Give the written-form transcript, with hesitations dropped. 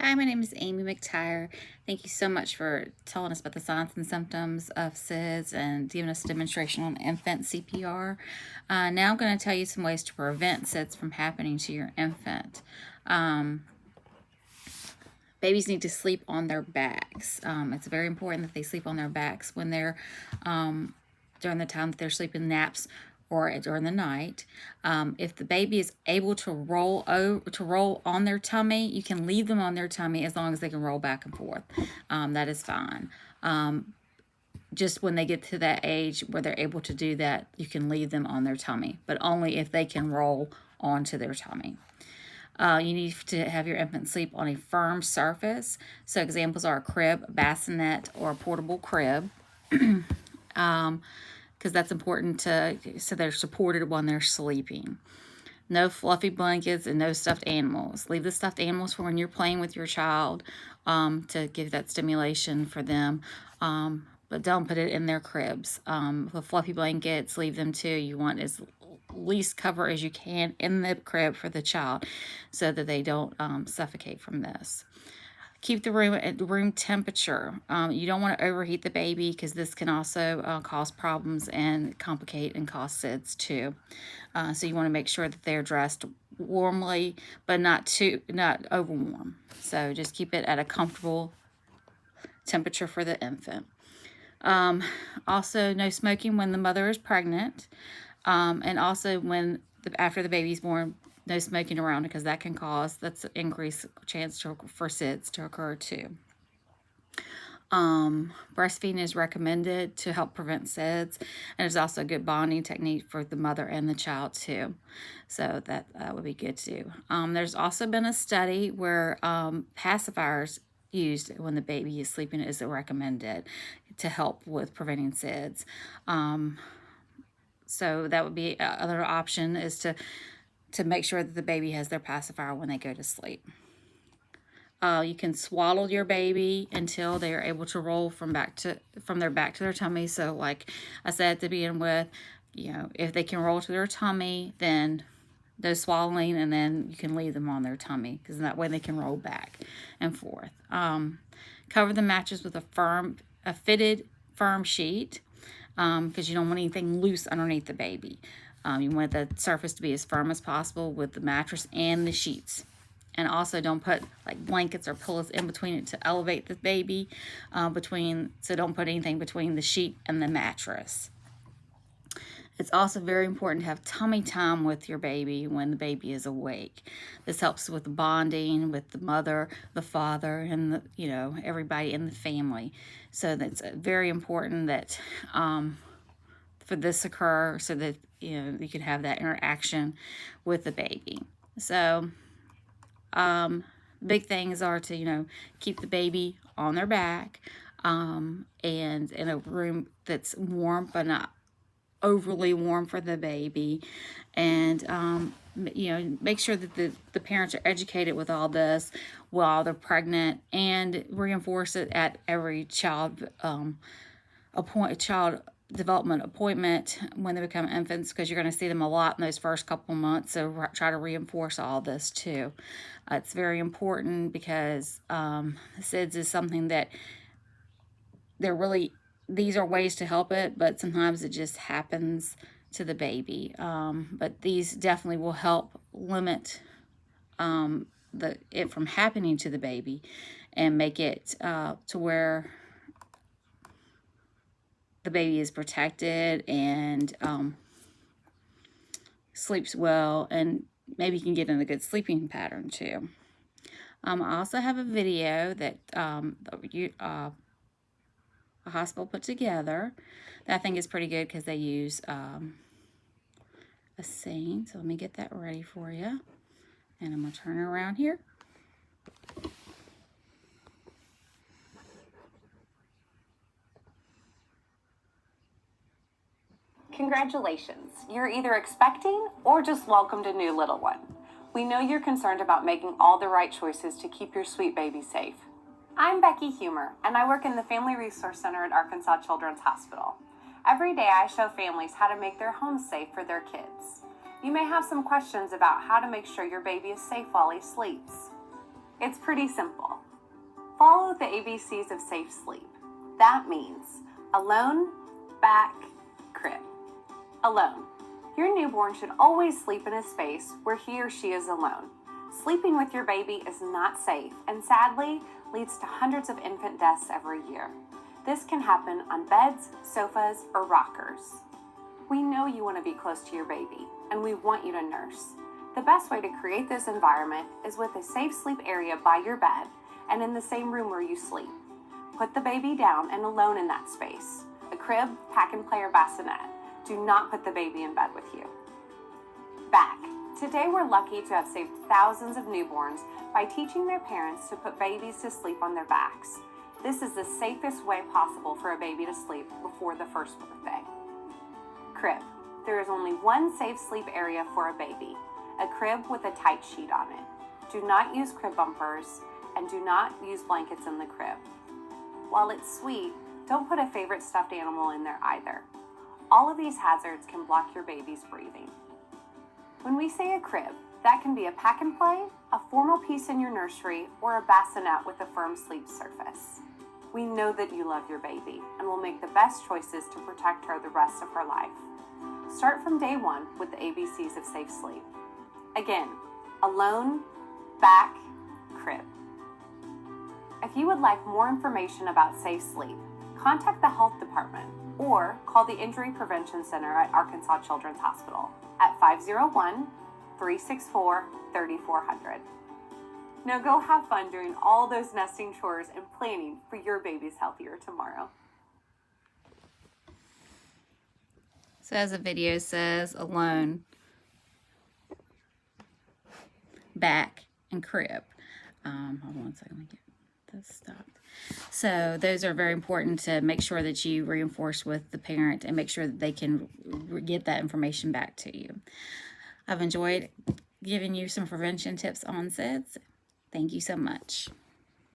Hi, my name is Amy McTire. Thank you so much for telling us about the signs and symptoms of SIDS and giving us a demonstration on infant CPR. Now I'm going to tell you some ways to prevent SIDS from happening to your infant. Babies need to sleep on their backs. It's very important that they sleep on their backs when they're during the time that they're sleeping naps or during the night. If the baby is able to roll on their tummy, you can leave them on their tummy as long as they can roll back and forth. That is fine. Just when they get to that age where they're able to do that, you can leave them on their tummy, but only if they can roll onto their tummy. You need to have your infant sleep on a firm surface. So examples are a crib, a bassinet, or a portable crib. Because that's important so they're supported when they're sleeping. No fluffy blankets and no stuffed animals. Leave the stuffed animals for when you're playing with your child to give that stimulation for them. But don't put it in their cribs. The fluffy blankets, leave them too. You want as least cover as you can in the crib for the child so that they don't suffocate from this. Keep the room at room temperature. You don't want to overheat the baby because this can also cause problems and complicate and cause SIDS too. So you want to make sure that they're dressed warmly, but not over warm. So just keep it at a comfortable temperature for the infant. Also, no smoking when the mother is pregnant, and also after the baby's born. No smoking around because that's an increased chance for SIDS to occur too. Breastfeeding is recommended to help prevent SIDS, and it's also a good bonding technique for the mother and the child too. So that would be good too. There's also been a study where pacifiers used when the baby is sleeping is recommended to help with preventing SIDS. So that would be another option is to make sure that the baby has their pacifier when they go to sleep. You can swaddle your baby until they are able to roll from their back to their tummy. So like I said to begin with, if they can roll to their tummy, then no swaddling, and then you can leave them on their tummy because that way they can roll back and forth. Cover the mattress with a fitted firm sheet because you don't want anything loose underneath the baby. You want the surface to be as firm as possible with the mattress and the sheets. And also don't put like blankets or pillows in between it to elevate the baby so don't put anything between the sheet and the mattress. It's also very important to have tummy time with your baby when the baby is awake. This helps with the bonding with the mother, the father, and everybody in the family. So that's very important that for this occur so that you can have that interaction with the baby. So big things are to keep the baby on their back and in a room that's warm but not overly warm for the baby, and make sure that the parents are educated with all this while they're pregnant, and reinforce it at every child development appointment when they become infants, because you're going to see them a lot in those first couple months. So try to reinforce all this too. It's very important because SIDS is something that these are ways to help it, but sometimes it just happens to the baby. But these definitely will help limit it from happening to the baby and make it to where the baby is protected and sleeps well, and maybe can get in a good sleeping pattern too. I also have a video that a hospital put together that I think is pretty good because they use a scene. So let me get that ready for you. And I'm going to turn it around here. Congratulations, you're either expecting or just welcomed a new little one. We know you're concerned about making all the right choices to keep your sweet baby safe. I'm Becky Humer, and I work in the Family Resource Center at Arkansas Children's Hospital. Every day I show families how to make their homes safe for their kids. You may have some questions about how to make sure your baby is safe while he sleeps. It's pretty simple. Follow the ABCs of safe sleep. That means alone, back, crib. Alone. Your newborn should always sleep in a space where he or she is alone. Sleeping with your baby is not safe and sadly leads to hundreds of infant deaths every year. This can happen on beds, sofas, or rockers. We know you want to be close to your baby and we want you to nurse. The best way to create this environment is with a safe sleep area by your bed and in the same room where you sleep. Put the baby down and alone in that space. A crib, pack and play, or bassinet. Do not put the baby in bed with you. Back. Today we're lucky to have saved thousands of newborns by teaching their parents to put babies to sleep on their backs. This is the safest way possible for a baby to sleep before the first birthday. Crib. There is only one safe sleep area for a baby. A crib with a tight sheet on it. Do not use crib bumpers and do not use blankets in the crib. While it's sweet, don't put a favorite stuffed animal in there either. All of these hazards can block your baby's breathing. When we say a crib, that can be a pack and play, a formal piece in your nursery, or a bassinet with a firm sleep surface. We know that you love your baby and will make the best choices to protect her the rest of her life. Start from day one with the ABCs of safe sleep. Again, alone, back, crib. If you would like more information about safe sleep, contact the health department or call the Injury Prevention Center at Arkansas Children's Hospital at 501-364-3400. Now go have fun doing all those nesting chores and planning for your baby's healthier tomorrow. So as the video says, alone, back, and crib. Hold on one second, let me get this stopped. So those are very important to make sure that you reinforce with the parent and make sure that they can get that information back to you. I've enjoyed giving you some prevention tips on SIDS. Thank you so much.